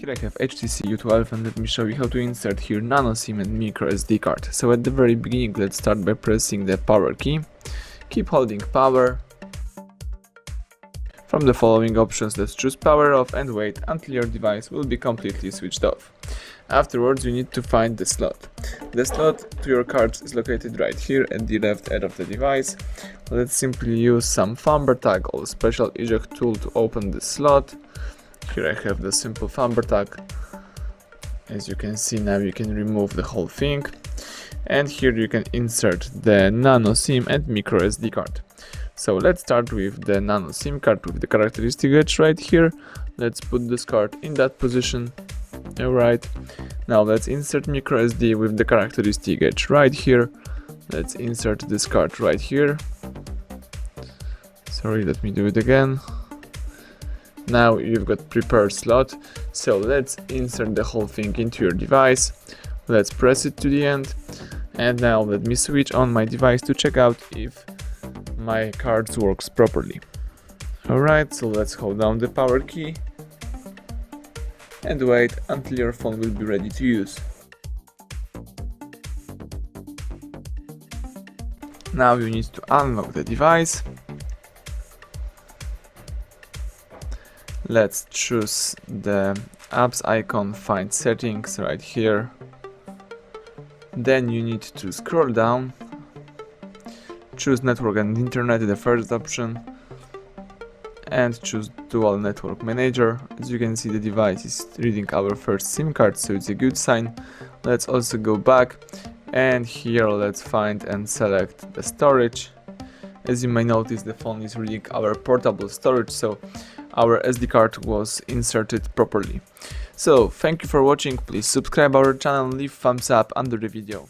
Here I have HTC U12 and let me show you how to insert here Nano SIM and micro SD card. So at the very beginning, let's start by pressing the power key. Keep holding power. From the following options, let's choose power off and wait until your device will be completely switched off. Afterwards, you need to find the slot. The slot to your card is located right here at the left edge of the device. Let's simply use some thumb tag or special eject tool to open the slot. Here I have the simple thumb tag. As you can see now, you can remove the whole thing. And here you can insert the Nano SIM and micro SD card. So let's start with the Nano SIM card with the characteristic edge right here. Let's put this card in that position. Alright, now let's insert micro SD with the characteristic edge right here. Let's insert this card right here. Sorry, let me do it again. Now you've got prepared slot, so let's insert the whole thing into your device. Let's press it to the end, and now let me switch on my device to check out if my card works properly. Alright, so let's hold down the power key and wait until your phone will be ready to use. Now you need to unlock the device. Let's choose the apps icon, find settings right here. Then you need to scroll down, choose network and internet, the first option, and choose dual network manager. As you can see, the device is reading our first SIM card, so it's a good sign. Let's also go back, and here let's find and select the storage. As you may notice, the phone is reading our portable storage, so our SD card was inserted properly. So thank you for watching. Please subscribe our channel, leave thumbs up under the video.